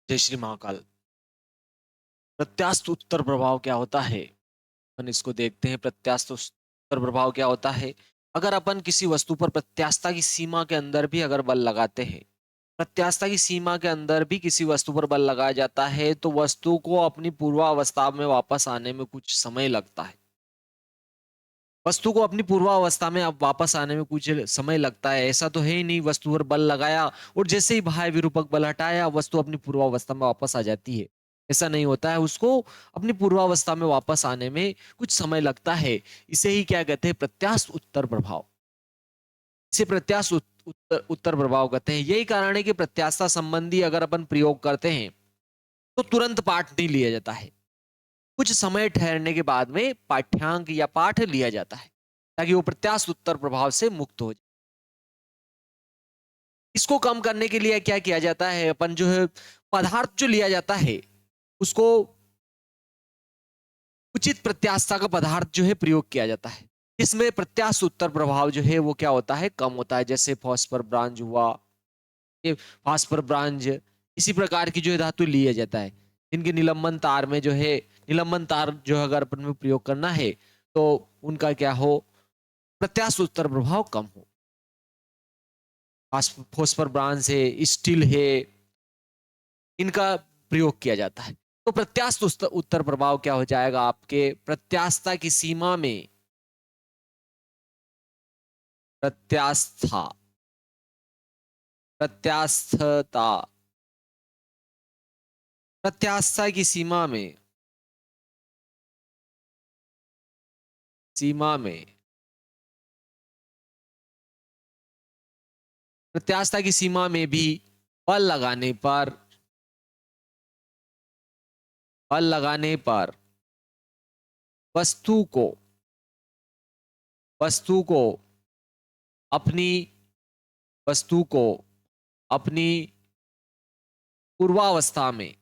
जय श्री महाकाल। प्रत्यास्थ उत्तर प्रभाव क्या होता है? अपन इसको देखते हैं। प्रत्यास्थ उत्तर प्रभाव क्या होता है? अगर अपन किसी वस्तु पर प्रत्यास्थता की सीमा के अंदर भी अगर बल लगाते हैं, प्रत्यास्थता की सीमा के अंदर भी किसी वस्तु पर बल लगाया जाता है, तो वस्तु को अपनी पूर्वावस्था में वापस आने में कुछ समय लगता है। वस्तु को अपनी पूर्वावस्था में अब वापस आने में कुछ समय लगता है। ऐसा तो है ही नहीं वस्तु पर बल लगाया और जैसे ही बाह्य विरूपक बल हटाया वस्तु अपनी पूर्वावस्था में वापस आ जाती है। ऐसा नहीं होता है, उसको अपनी पूर्वावस्था में वापस आने में कुछ समय लगता है। इसे ही क्या कहते हैं? प्रत्यास्थ उत्तर प्रभाव। इसे प्रत्यास्थ उत्तर प्रभाव कहते हैं। यही कारण है कि प्रत्यास्थता संबंधी अगर अपन प्रयोग करते हैं तो तुरंत पाठ नहीं लिया जाता है। कुछ समय ठहरने के बाद में पाठ्यांक या पाठ लिया जाता है ताकि वो प्रत्यास्थ उत्तर प्रभाव से मुक्त हो जाए। इसको कम करने के लिए क्या किया जाता है? अपन जो है पदार्थ जो लिया जाता है उसको उचित प्रत्यास्थता का पदार्थ जो है प्रयोग किया जाता है। इसमें प्रत्यास्थ उत्तर प्रभाव जो है वो क्या होता है? कम होता है। जैसे फॉस्फर ब्रांज हुआ, ये फास्फर ब्रांज, इसी प्रकार की जो है धातु लिया जाता है। इनके निलंबन तार में जो है, निलंबन तार जो अगर अपन में प्रयोग करना है तो उनका क्या हो? प्रत्यास्थ उत्तर प्रभाव कम हो। फॉस्फर ब्रांज है, स्टील है, इनका प्रयोग किया जाता है। तो प्रत्यास्थ उत्तर प्रभाव क्या हो जाएगा? आपके प्रत्यास्थता की सीमा में प्रत्यास्था प्रत्यास्थता प्रत्यास्थता की सीमा में प्रत्यास्थता की सीमा में भी बल लगाने पर बल लगाने पर वस्तु को वस्तु को अपनी वस्तु को अपनी पूर्वावस्था में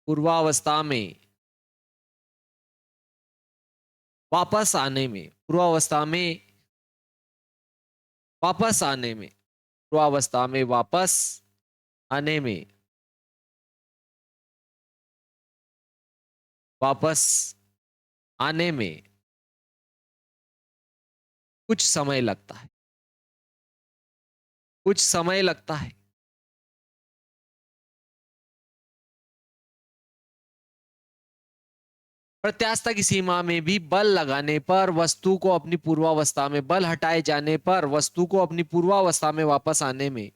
पूर्वावस्था में वापस आने में पूर्वावस्था में वापस आने में पूर्वावस्था में वापस आने में वापस आने में कुछ समय लगता है। कुछ समय लगता है। प्रत्यास्थता की सीमा में भी बल लगाने पर वस्तु को अपनी पूर्वावस्था में, बल हटाए जाने पर वस्तु को अपनी पूर्वावस्था में वापस आने में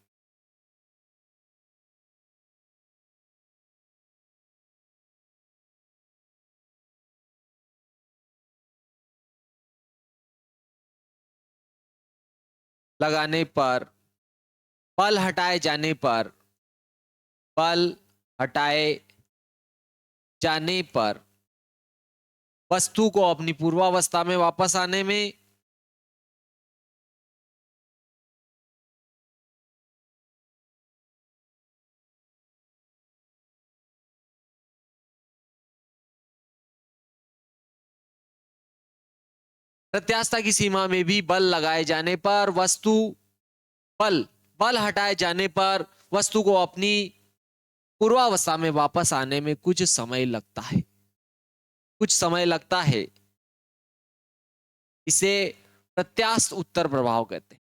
लगाने पर बल हटाए जाने पर बल हटाए जाने पर वस्तु को अपनी पूर्वावस्था में वापस आने में प्रत्यास्थता की सीमा में भी बल लगाए जाने पर वस्तु बल बल हटाए जाने पर वस्तु को अपनी पूर्वावस्था में वापस आने में कुछ समय लगता है। कुछ समय लगता है। इसे प्रत्यास्थ उत्तर प्रभाव कहते हैं।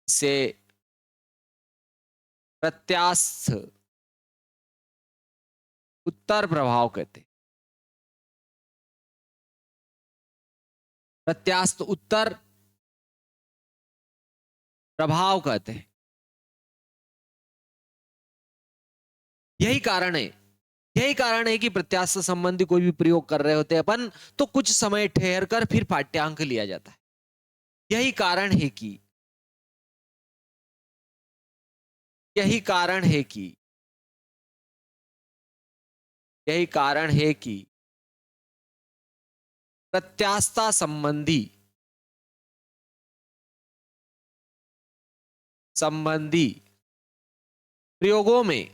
इसे प्रत्यास्थ उत्तर प्रभाव कहते हैं। प्रत्यास्थ उत्तर प्रभाव कहते हैं। यही कारण है यही कारण है कि प्रत्यास्थ संबंधी कोई भी प्रयोग कर रहे होते हैं अपन तो कुछ समय ठहर कर फिर पाठ्यांक लिया जाता है। यही कारण है कि यही कारण है कि यही कारण है कि प्रत्यास्थता संबंधी प्रयोगों में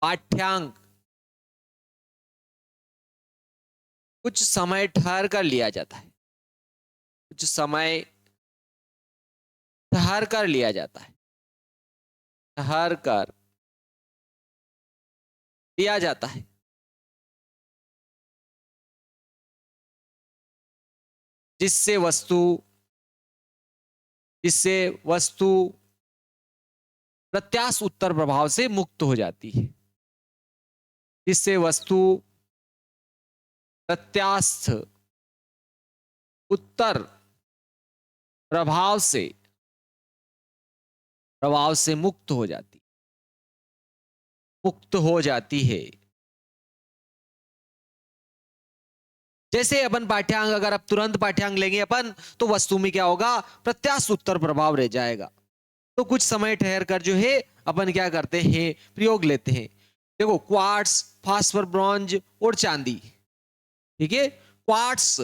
पाठ्यांक कुछ समय ठहर कर लिया जाता है। कुछ समय ठहर कर लिया जाता है, ठहर कर लिया जाता है। जिससे वस्तु जिससे वस्तु प्रत्यास्थ उत्तर प्रभाव से मुक्त हो जाती है। जिससे वस्तु प्रत्यास्थ उत्तर प्रभाव से मुक्त हो जाती, मुक्त हो जाती है। जैसे अपन पाठ्यांक, अगर आप तुरंत पाठ्यांक लेंगे अपन, तो वस्तु में क्या होगा, प्रत्यास्थ उत्तर प्रभाव रह जाएगा। तो कुछ समय ठहर कर जो है अपन क्या करते हैं, प्रयोग लेते हैं। देखो, क्वार्ट्स, फास्फोर, ब्रॉन्ज और चांदी। ठीक है, क्वार्ट्स,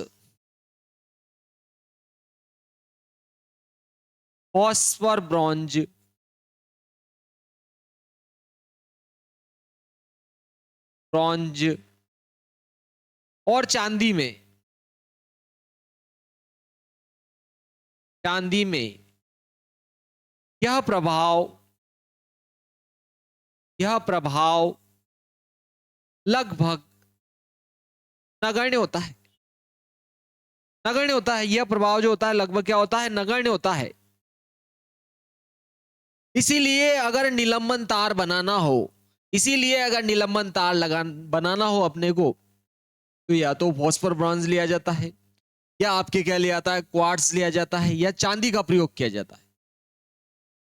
फास्फोर, ब्रॉन्ज, ब्रॉन्ज और चांदी में यह प्रभाव लगभग नगण्य होता है। नगण्य होता है यह प्रभाव, जो होता है लगभग क्या होता है, नगण्य होता है। इसीलिए अगर निलंबन तार बनाना हो, बनाना हो अपने को, तो या तो फॉस्फोर ब्रॉन्ज लिया जाता है, या आपके क्या लिया जाता है, क्वार्ट्ज लिया जाता है, या चांदी का प्रयोग किया जाता है,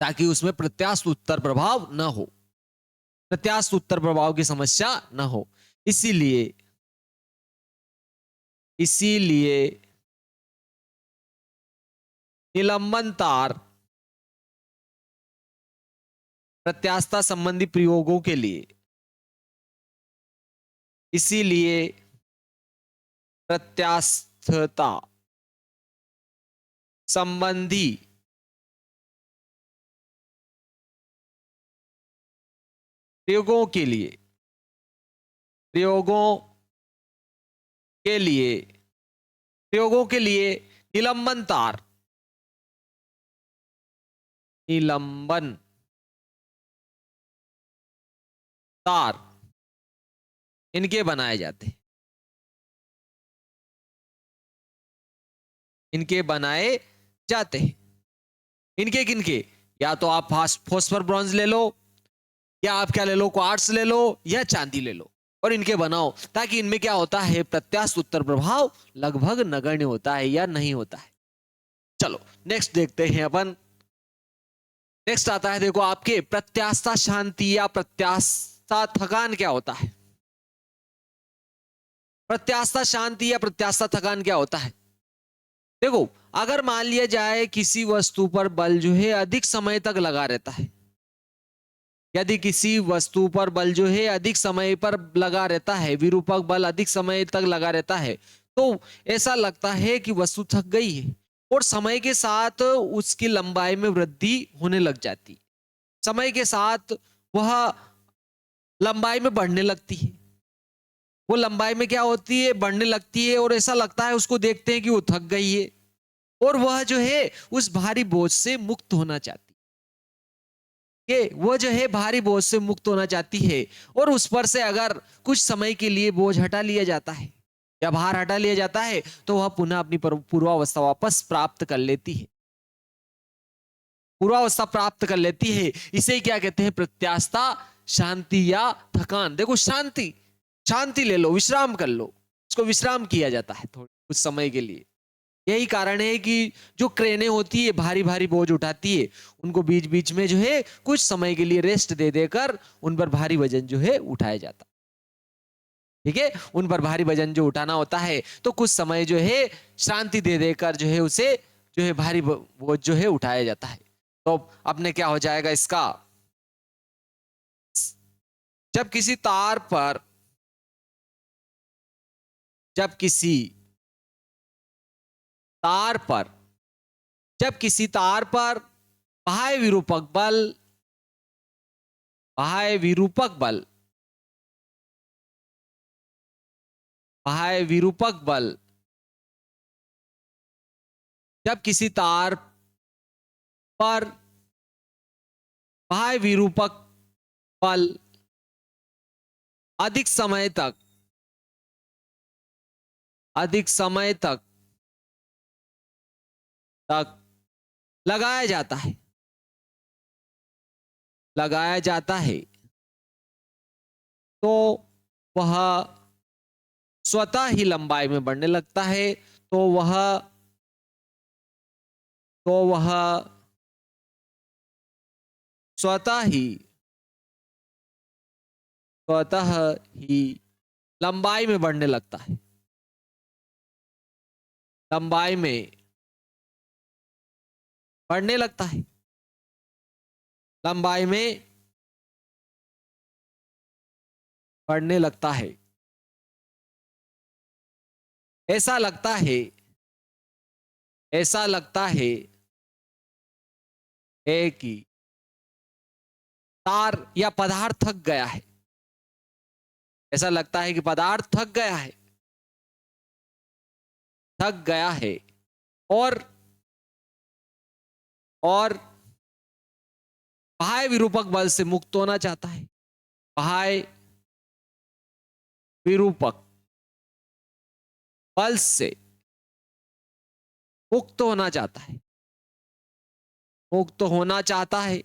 ताकि उसमें प्रत्यास्थ उत्तर प्रभाव न हो, प्रत्यास्थ उत्तर प्रभाव की समस्या न हो। इसीलिए इसीलिए निलंबन तार प्रत्यास्थता संबंधी प्रयोगों के लिए इसीलिए प्रत्यास्थता संबंधी प्रयोगों के लिए प्रयोगों के लिए प्रयोगों के लिए निलंबन तार इनके बनाए जाते हैं, इनके बनाए जाते हैं। इनके किनके, या तो आप फॉस्फोर ब्रॉन्ज ले लो, या आप क्या ले लो, क्वार्ट्स ले लो, या चांदी ले लो, और इनके बनाओ, ताकि इनमें क्या होता है, प्रत्यास्थ उत्तर प्रभाव लगभग नगण्य होता है या नहीं होता है। चलो नेक्स्ट देखते हैं अपन। नेक्स्ट आता है, देखो आपके प्रत्यास्था शांति या प्रत्यास्था थकान क्या होता है। प्रत्यास्था शांति या प्रत्यास्था थकान क्या होता है। देखो, अगर मान लिया जाए किसी वस्तु पर बल जो है अधिक समय तक लगा रहता है, यदि किसी वस्तु पर बल जो है अधिक समय पर लगा रहता है, विरूपक बल अधिक समय तक लगा रहता है, तो ऐसा लगता है कि वस्तु थक गई है, और समय के साथ उसकी लंबाई में वृद्धि होने लग जाती है। समय के साथ वह लंबाई में बढ़ने लगती है, वो लंबाई में क्या होती है, बढ़ने लगती है, और ऐसा लगता है, उसको देखते हैं कि वो थक गई है, और वह जो है उस भारी बोझ से मुक्त होना चाहती है। वो जो है भारी बोझ से मुक्त होना चाहती है, और उस पर से अगर कुछ समय के लिए बोझ हटा लिया जाता है या भार हटा लिया जाता है, तो वह पुनः अपनी पूर्वावस्था वापस प्राप्त कर लेती है, पूर्वावस्था प्राप्त कर लेती है। इसे क्या कहते हैं, प्रत्यास्था शांति या थकान। देखो, शांति, शांति ले लो, विश्राम कर लो, उसको विश्राम किया जाता है थोड़ी कुछ समय के लिए। यही कारण है कि जो क्रेनें होती है, भारी भारी बोझ उठाती है, उनको बीच बीच में जो है कुछ समय के लिए रेस्ट दे देकर उन पर भारी वजन जो है उठाया जाता। ठीक है, उन पर भारी वजन जो उठाना होता है, तो कुछ समय जो है शांति दे देकर जो है उसे जो है भारी बोझ जो है उठाया जाता है। तो अपने क्या हो जाएगा इसका, जब किसी तार पर जब किसी तार पर जब किसी तार पर बाह्य विरूपक बल बाह्य विरूपक बल बाह्य विरूपक बल जब किसी तार पर बाह्य विरूपक बल अधिक समय तक लगाया जाता है तो वह स्वतः ही लंबाई में बढ़ने लगता है। तो वह स्वतः ही लंबाई में बढ़ने लगता है। लंबाई में बढ़ने लगता है। लंबाई में बढ़ने लगता है। ऐसा लगता है कि तार या पदार्थ थक गया है। ऐसा लगता है कि पदार्थ थक गया है और बाह्य विरूपक बल से मुक्त होना चाहता है। बाह्य विरूपक बल से मुक्त होना चाहता है।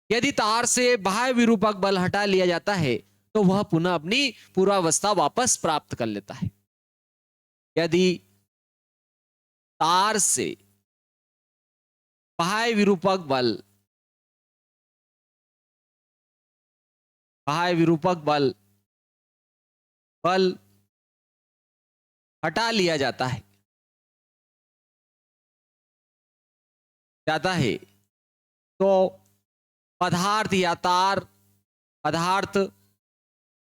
यदि तार से बाह्य विरूपक बल हटा लिया जाता है तो वह पुनः अपनी पूर्वावस्था वापस प्राप्त कर लेता है। यदि तार से बाह्य विरूपक बल हटा लिया जाता है तो पदार्थ या तार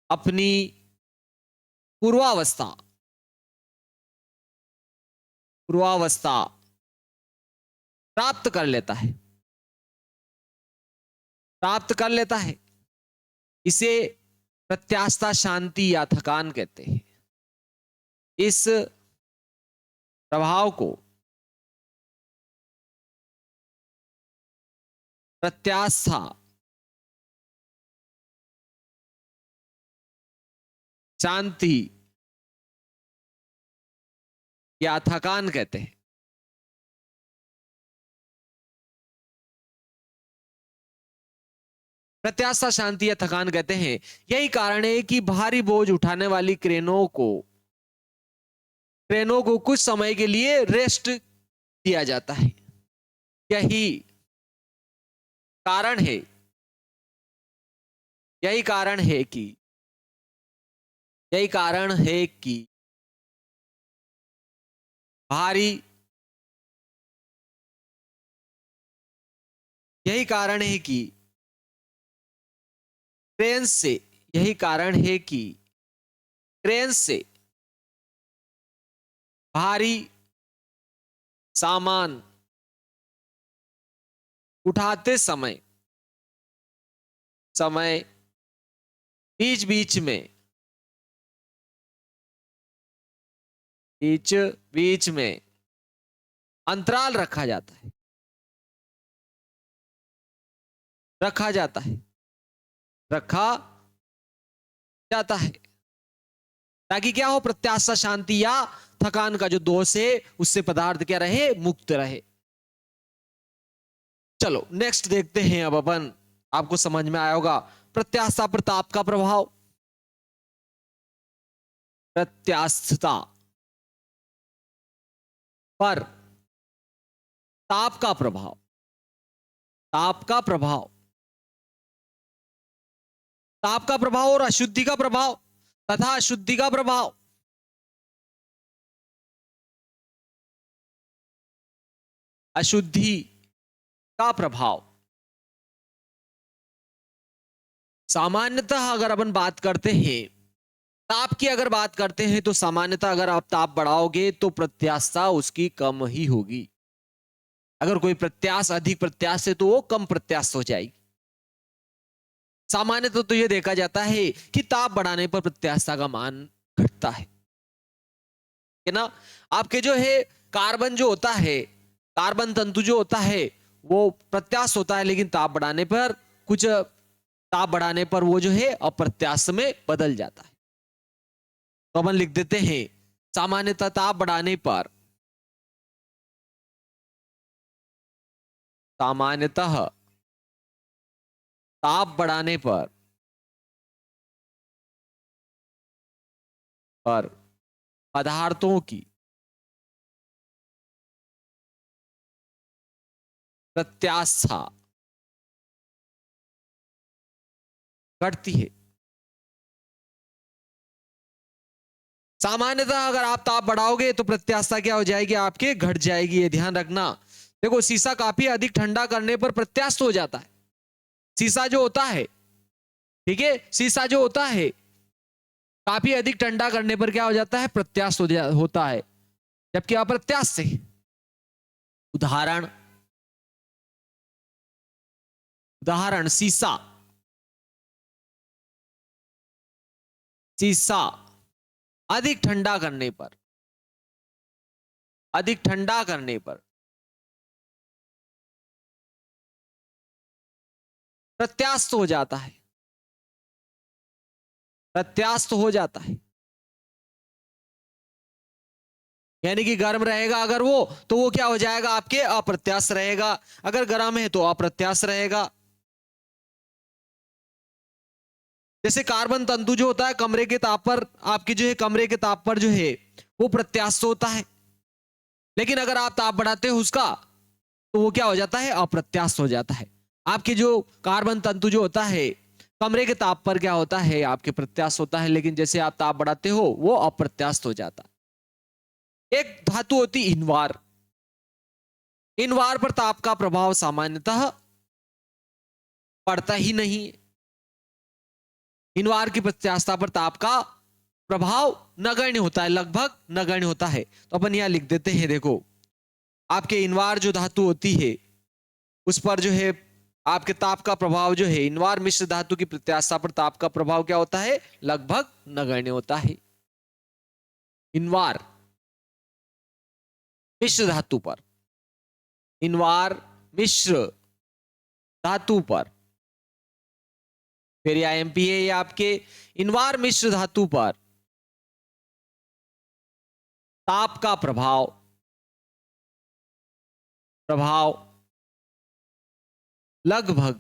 अपनी पूर्वावस्था प्राप्त कर लेता है। इसे प्रत्यास्था शांति या थकान कहते हैं। इस प्रभाव को प्रत्यास्था शांति या थकान कहते हैं। प्रत्यास्था शांति या थकान कहते हैं। यही कारण है कि भारी बोझ उठाने वाली क्रेनों को कुछ समय के लिए रेस्ट दिया जाता है। यही कारण है कि भारी यही कारण है कि क्रेन से भारी सामान उठाते समय बीच बीच में अंतराल रखा जाता है ताकि क्या हो, प्रत्यास्था शांति या थकान का जो दोष है उससे पदार्थ क्या रहे, मुक्त रहे। चलो नेक्स्ट देखते हैं। अब अपन आपको समझ में आया होगा प्रत्यास्था पर ताप का प्रभाव। प्रत्यास्थता पर ताप का प्रभाव और अशुद्धि का प्रभाव तथा अशुद्धि का प्रभाव। अशुद्धि का प्रभाव सामान्यतः अगर अपन बात करते हैं, ताप की अगर बात करते हैं तो सामान्यतः अगर आप ताप बढ़ाओगे तो प्रत्यास्था उसकी कम ही होगी। अगर कोई प्रत्यास अधिक प्रत्यास है तो वो कम प्रत्यास हो जाएगी। सामान्यतः तो यह देखा जाता है कि ताप बढ़ाने पर प्रत्यास्था का मान घटता है ना। आपके जो है कार्बन जो होता है, कार्बन तंतु जो होता है वो प्रत्यास्थ होता है, लेकिन ताप बढ़ाने पर वो जो है अप्रत्यास्थ में बदल जाता है। तो अपन लिख देते हैं सामान्यतः ताप बढ़ाने पर, सामान्यतः ताप बढ़ाने पर पदार्थों की प्रत्यास्था घटती है। सामान्यतः अगर आप ताप बढ़ाओगे तो प्रत्यास्था क्या हो जाएगी, आपके घट जाएगी, ये ध्यान रखना। देखो शीशा काफी अधिक ठंडा करने पर प्रत्यास्थ हो जाता है। शीशा जो होता है, ठीक है, शीशा जो होता है काफी अधिक ठंडा करने पर क्या हो जाता है, प्रत्यास्थ होता है, जबकि अप्रत्यास्थ है। उदाहरण, उदाहरण शीशा, शीशा अधिक ठंडा करने पर, अधिक ठंडा करने पर प्रत्यास्थ हो जाता है, प्रत्यास्थ हो जाता है। यानी कि गर्म रहेगा अगर वो, तो वो क्या हो जाएगा, आपके अप्रत्यास्थ रहेगा। अगर गर्म है तो अप्रत्यास्थ रहेगा। जैसे कार्बन तंतु जो होता है कमरे के ताप पर, आपके जो है कमरे के ताप पर जो है वो प्रत्यास्थ होता है, लेकिन अगर आप ताप बढ़ाते हो उसका तो वो क्या हो जाता है, अप्रत्यास्थ हो जाता है। आपके जो कार्बन तंतु जो होता है कमरे के ताप पर क्या होता है, आपके प्रत्यास्थ होता है, लेकिन जैसे आप ताप बढ़ाते हो वो अप्रत्यास्थ हो जाता है। एक धातु होती इनवार, इनवार पर ताप का प्रभाव सामान्यतः पड़ता ही नहीं है। इनवार की प्रत्यास्थता पर ताप का प्रभाव नगण्य होता है, लगभग नगण्य होता है। तो अपन यहां लिख देते हैं, देखो आपके इनवार जो धातु होती है उस पर जो है आपके ताप का प्रभाव जो है, इनवार मिश्र धातु की प्रत्यास्थता पर ताप का प्रभाव क्या होता है, लगभग नगण्य होता है। इनवार मिश्र धातु पर, इनवार मिश्र धातु पर, फिर या एमपी है या आपके इनवार मिश्र धातु पर ताप का प्रभाव, प्रभाव लगभग,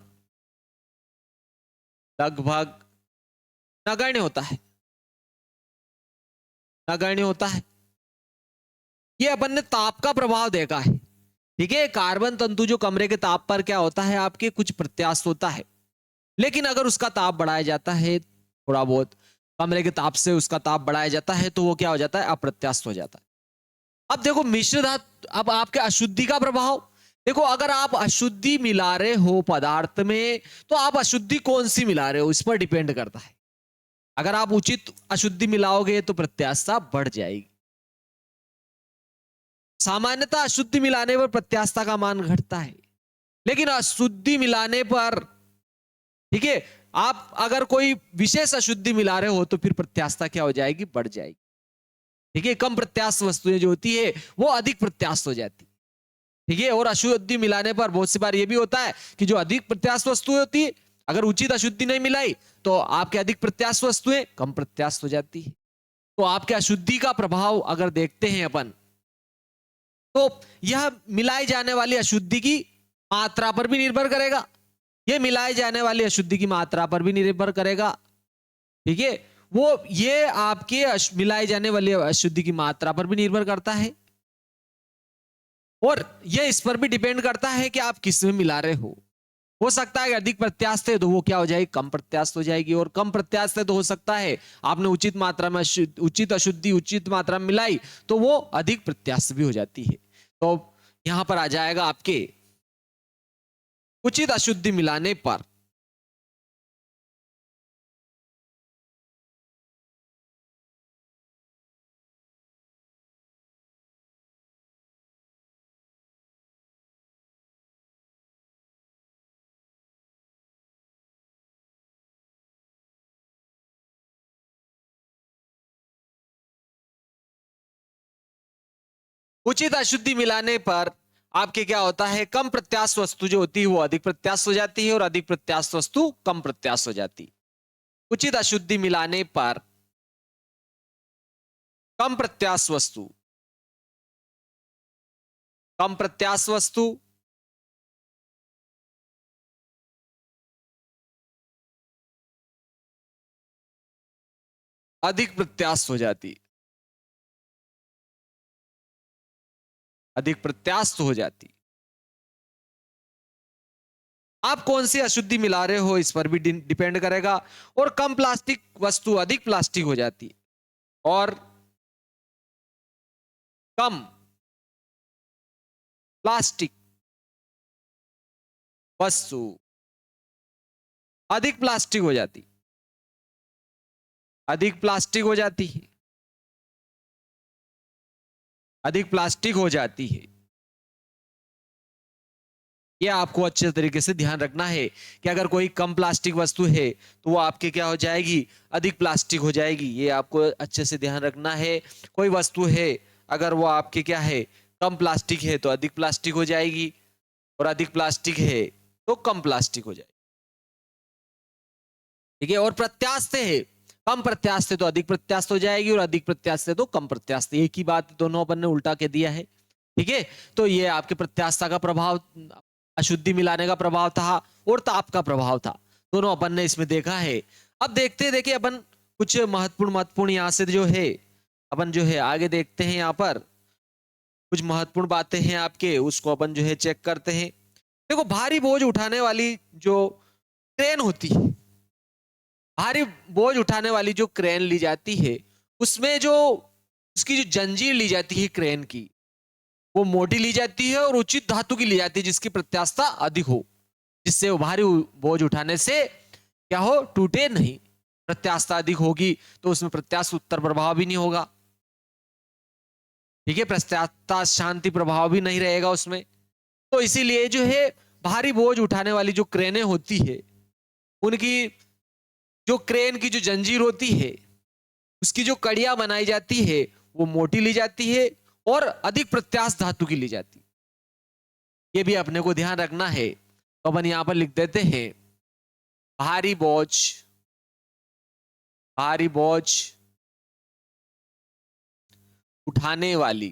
लगभग नगण्य होता है, नगण्य होता है। ये अपन ने ताप का प्रभाव देखा है, ठीक है। कार्बन तंतु जो कमरे के ताप पर क्या होता है, आपके कुछ प्रत्यास्थ होता है, लेकिन अगर उसका ताप बढ़ाया जाता है थोड़ा बहुत, कमरे के ताप से उसका ताप बढ़ाया जाता है तो वो क्या हो जाता है, अप्रत्यास्थ हो जाता है। अब देखो मिश्र धातु, अब आपके अशुद्धि का प्रभाव देखो, अगर आप अशुद्धि मिला रहे हो पदार्थ में तो आप अशुद्धि कौन सी मिला रहे हो इस पर डिपेंड करता है। अगर आप उचित अशुद्धि मिलाओगे तो प्रत्यास्थता बढ़ जाएगी। सामान्यतः अशुद्धि मिलाने पर प्रत्यास्थता का मान घटता है, लेकिन अशुद्धि मिलाने पर, ठीक है, आप अगर कोई विशेष अशुद्धि मिला रहे हो तो फिर प्रत्यास्थता क्या हो जाएगी, बढ़ जाएगी। ठीक है, कम प्रत्यास्थ वस्तुएं जो होती है वो अधिक प्रत्यास्थ हो जाती, ठीक है। और अशुद्धि मिलाने पर बहुत सी बार ये भी होता है कि जो अधिक प्रत्यास्थ वस्तुएं होती है, अगर उचित अशुद्धि नहीं मिलाई तो आपके अधिक प्रत्यास्थ वस्तुएं कम प्रत्यास्थ हो जाती है। तो आपके अशुद्धि का प्रभाव अगर देखते हैं अपन, तो यह मिलाई जाने वाली अशुद्धि की मात्रा पर भी निर्भर करेगा, यह मिलाए जाने वाली अशुद्धि की मात्रा पर भी निर्भर करेगा, ठीक है। वो ये आपके मिलाए जाने वाली अशुद्धि की मात्रा पर भी निर्भर करता है, और यह इस पर भी डिपेंड करता है कि आप किस में मिला रहे हो सकता है अधिक प्रत्यास्थ है तो वो क्या हो जाएगी, कम प्रत्यास्थ हो जाएगी, और कम प्रत्यास्थ है तो हो सकता है आपने उचित मात्रा में उचित अशुद्धि उचित मात्रा में मिलाई तो वो अधिक प्रत्यास्थ भी हो जाती है। तो यहां पर आ जाएगा आपके उचित अशुद्धि मिलाने पर उचित अशुद्धि मिलाने पर आपके क्या होता है, कम प्रत्यास्थ वस्तु जो होती है वो अधिक प्रत्यास्थ हो जाती है और अधिक प्रत्यास्थ वस्तु कम प्रत्यास्थ हो जाती है। उचित अशुद्धि मिलाने पर कम प्रत्यास्थ वस्तु, कम प्रत्यास्थ वस्तु अधिक प्रत्यास्थ हो जाती, अधिक प्रत्यास्थ हो जाती। आप कौन सी अशुद्धि मिला रहे हो इस पर भी डिपेंड करेगा। और कम प्लास्टिक वस्तु अधिक प्लास्टिक हो जाती और कम प्लास्टिक वस्तु अधिक प्लास्टिक हो जाती, अधिक प्लास्टिक हो जाती है, अधिक प्लास्टिक हो जाती है। यह आपको अच्छे तरीके से ध्यान रखना है कि अगर कोई कम प्लास्टिक वस्तु है तो वो आपके क्या हो जाएगी, अधिक प्लास्टिक हो जाएगी। ये आपको अच्छे से ध्यान रखना है। कोई वस्तु है अगर वो आपके क्या है, कम प्लास्टिक है तो अधिक प्लास्टिक हो जाएगी और अधिक प्लास्टिक है तो कम प्लास्टिक हो जाएगी। ठीक है। और प्रत्यास्थ है, कम प्रत्यास्थ है तो अधिक प्रत्यास्थ हो जाएगी और अधिक प्रत्यास्थ है तो कम प्रत्यास्थ। एक ही बात दोनों अपन ने उल्टा के दिया है। ठीक है। तो ये आपके प्रत्यास्थता का प्रभाव, अशुद्धि मिलाने का प्रभाव था और ताप का प्रभाव था, दोनों अपन ने इसमें देखा है। अब देखते देखिए अपन कुछ महत्वपूर्ण महत्वपूर्ण यहां से जो है अपन जो है आगे देखते हैं। यहाँ पर कुछ महत्वपूर्ण बातें हैं आपके, उसको अपन जो है चेक करते हैं। देखो, भारी बोझ उठाने वाली जो क्रेन होती है, भारी बोझ उठाने वाली जो क्रेन ली जाती है, उसमें जो उसकी जो जंजीर ली जाती है क्रेन की, वो मोटी ली जाती है और उचित धातु की ली जाती है जिसकी प्रत्यास्थता अधिक हो, जिससे वो भारी बोझ उठाने से क्या हो, टूटे नहीं। प्रत्यास्थता अधिक होगी तो उसमें प्रत्यास्थ उत्तर प्रभाव भी नहीं होगा। ठीक है। प्रत्यास्थता शांति प्रभाव भी नहीं रहेगा उसमें। तो इसीलिए जो है भारी बोझ उठाने वाली जो क्रेनें होती है, उनकी जो क्रेन की जो जंजीर होती है, उसकी जो कड़ियां बनाई जाती है वो मोटी ली जाती है और अधिक प्रत्यास्थ धातु की ली जाती है। ये भी अपने को ध्यान रखना है। तो अपन यहां पर लिख देते हैं, भारी बोझ, भारी बोझ उठाने वाली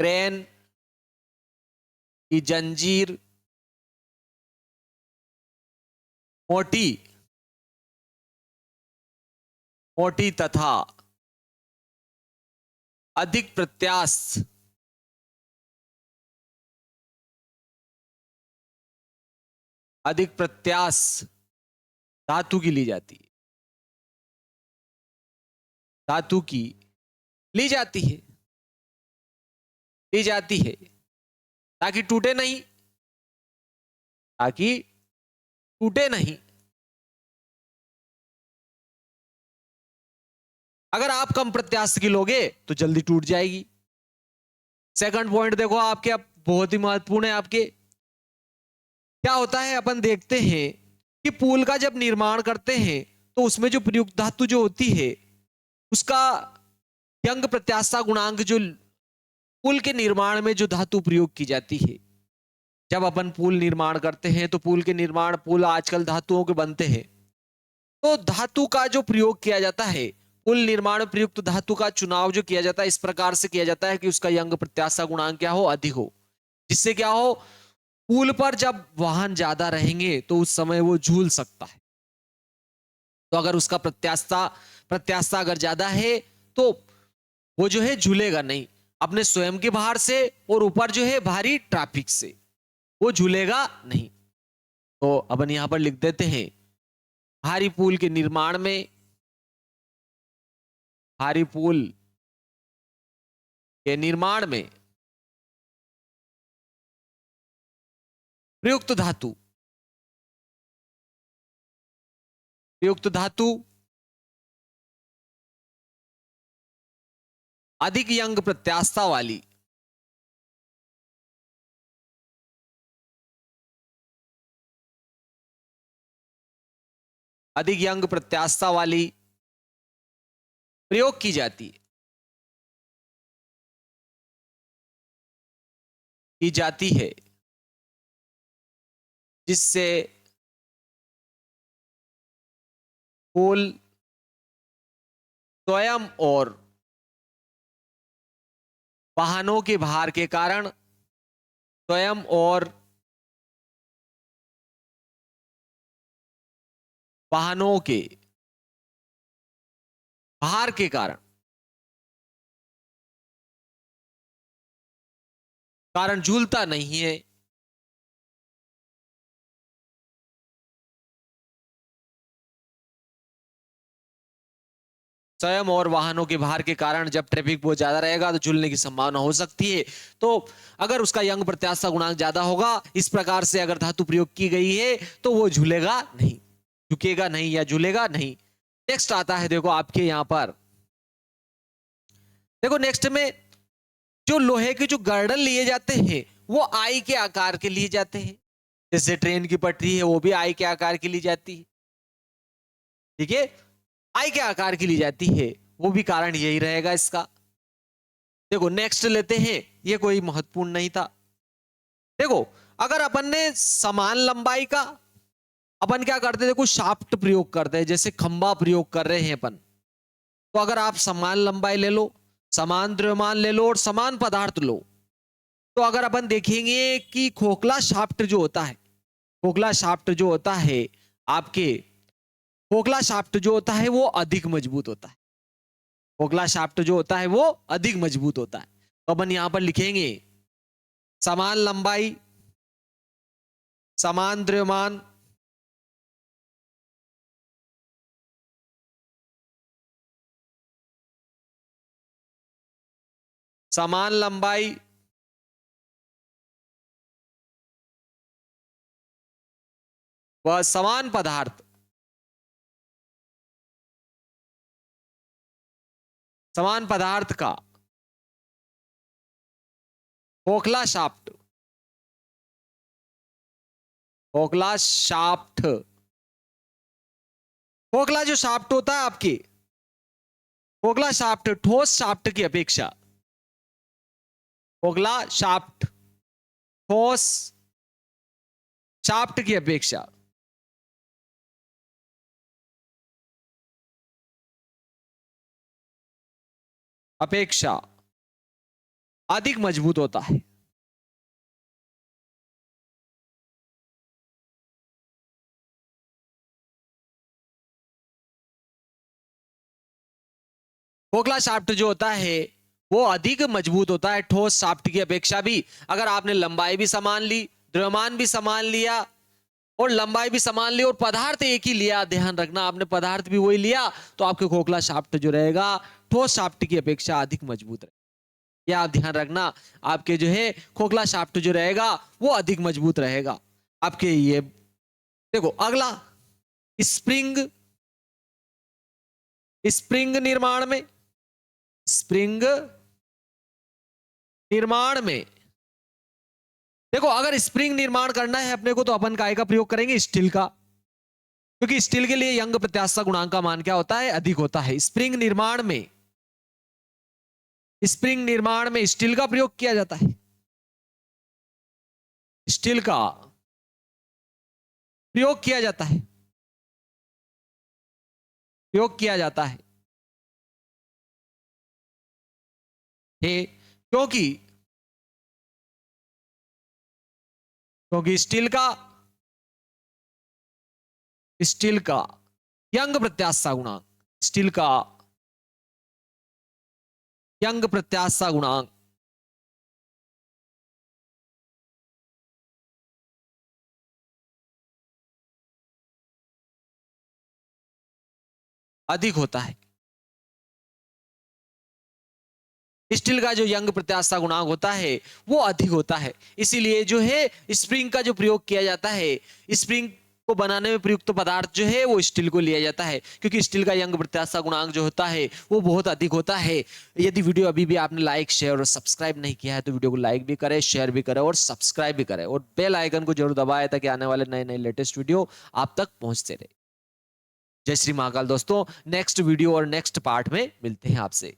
क्रेन की जंजीर मोटी, मोटी तथा अधिक प्रत्यास्थ, अधिक प्रत्यास्थ धातु की ली जाती है, धातु की ली जाती है, ली जाती है ताकि टूटे नहीं, ताकि टूटे नहीं। अगर आप कम प्रत्यास्थ की लोगे तो जल्दी टूट जाएगी। सेकंड पॉइंट देखो आपके, अब बहुत ही महत्वपूर्ण है आपके। क्या होता है, अपन देखते हैं कि पुल का जब निर्माण करते हैं तो उसमें जो प्रयुक्त धातु जो होती है उसका यंग प्रत्यास्थता गुणांक, जो पुल के निर्माण में जो धातु प्रयोग की जाती है, जब अपन पुल निर्माण करते हैं तो पुल के निर्माण, पुल आजकल धातुओं के बनते हैं, तो धातु का जो प्रयोग किया जाता है, पुल निर्माण में प्रयुक्त धातु का चुनाव जो किया जाता है इस प्रकार से किया जाता है कि उसका यंग प्रत्याशा गुणांक क्या हो, अधिक हो, जिससे क्या हो, पुल पर जब वाहन ज्यादा रहेंगे तो उस समय वो झूल सकता है। तो अगर उसका प्रत्याशा प्रत्याशा अगर ज्यादा है तो वो जो है झूलेगा नहीं, अपने स्वयं के बाहर से और ऊपर जो है भारी ट्रैफिक से वो झूलेगा नहीं। तो अपन यहां पर लिख देते हैं, भारी पुल के निर्माण में, भारी पुल के निर्माण में प्रयुक्त धातु, प्रयुक्त धातु अधिक यंग प्रत्यास्थता वाली, अधिक यंग प्रत्यास्थता वाली प्रयोग की जाती है जिससे पोल स्वयं और वाहनों के भार के कारण स्वयं और वाहनों के भार के कारण झूलता नहीं है। स्वयं और वाहनों के भार के कारण जब ट्रैफिक बहुत ज्यादा रहेगा तो झूलने की संभावना हो सकती है। तो अगर उसका यंग प्रत्यास्था गुणांक ज्यादा होगा, इस प्रकार से अगर धातु प्रयोग की गई है तो वो झूलेगा नहीं, झुकेगा नहीं या झूलेगा नहीं। नेक्स्ट आता है, देखो आपके यहां पर, देखो नेक्स्ट में जो लोहे के जो गर्डर लिए जाते हैं वो आई के आकार के लिए जाते हैं। जैसे ट्रेन की पटरी है वो भी आई के आकार की ली जाती है, ठीक है, आई के आकार की ली जाती है, वो भी कारण यही रहेगा इसका। देखो नेक्स्ट लेते हैं, ये कोई महत्वपूर्ण नहीं था। देखो अगर अपन ने समान लंबाई का, अपन क्या करते थे, कुछ शाफ्ट प्रयोग करते हैं, जैसे खंबा प्रयोग कर रहे हैं अपन, तो अगर आप समान लंबाई ले लो, समान द्रव्यमान ले लो और समान पदार्थ लो, तो अगर अपन देखेंगे कि खोखला शाफ्ट जो होता है, खोखला शाफ्ट जो होता है आपके, खोखला शाफ्ट जो होता है वो अधिक मजबूत होता है। खोखला शाफ्ट जो होता है वो अधिक मजबूत होता है। तो अपन यहां पर लिखेंगे समान लंबाई, समान द्रव्यमान, समान लंबाई व समान पदार्थ, समान पदार्थ का खोखला शाफ्ट, खोखला शाफ्ट, खोखला जो शाफ्ट होता है आपके, खोखला शाफ्ट ठोस शाफ्ट की अपेक्षा, खोखला शाफ्ट ठोस शाफ्ट की अपेक्षा अपेक्षा अधिक मजबूत होता है। खोखला शाफ्ट जो होता है वो अधिक मजबूत होता है ठोस शाफ्ट की अपेक्षा भी। अगर आपने लंबाई भी समान ली, द्रव्यमान भी समान लिया और लंबाई भी समान ली और पदार्थ एक ही लिया, ध्यान रखना आपने पदार्थ भी वही लिया, तो आपके खोखला शाफ्ट जो रहेगा ठोस शाफ्ट की अपेक्षा अधिक मजबूत रहेगा। यह आप ध्यान रखना, आपके जो है खोखला शाफ्ट जो रहेगा वो अधिक मजबूत रहेगा आपके। ये देखो अगला, स्प्रिंग, स्प्रिंग निर्माण में, स्प्रिंग निर्माण में देखो अगर स्प्रिंग निर्माण करना है अपने को तो अपन काय का प्रयोग करेंगे, स्टील का, क्योंकि स्टील के लिए यंग प्रत्यास्था गुणांक का मान क्या होता है, अधिक होता है। स्प्रिंग निर्माण में, स्प्रिंग निर्माण में स्टील का प्रयोग किया जाता है, स्टील का प्रयोग किया जाता है, प्रयोग किया जाता है, क्योंकि क्योंकि स्टील का यंग प्रत्यास्था गुणांक, स्टील का यंग प्रत्यास्था गुणांक अधिक होता है। स्टील का जो यंग प्रत्यास्था गुणांक होता है वो अधिक होता है, इसीलिए जो है स्प्रिंग का जो प्रयोग किया जाता है, स्प्रिंग को बनाने में प्रयुक्त पदार्थ जो है वो स्टील को लिया जाता है, क्योंकि स्टील का यंग प्रत्यास्था गुणांक जो होता है वो बहुत अधिक होता है। यदि वीडियो अभी भी आपने लाइक, शेयर और सब्सक्राइब नहीं किया है तो वीडियो को लाइक भी करें, शेयर भी करें और सब्सक्राइब भी करें, और बेल आइकन को जरूर दबाएं ताकि आने वाले नए नए लेटेस्ट वीडियो आप तक पहुंचते रहे। जय श्री महाकाल दोस्तों, नेक्स्ट वीडियो और नेक्स्ट पार्ट में मिलते हैं आपसे।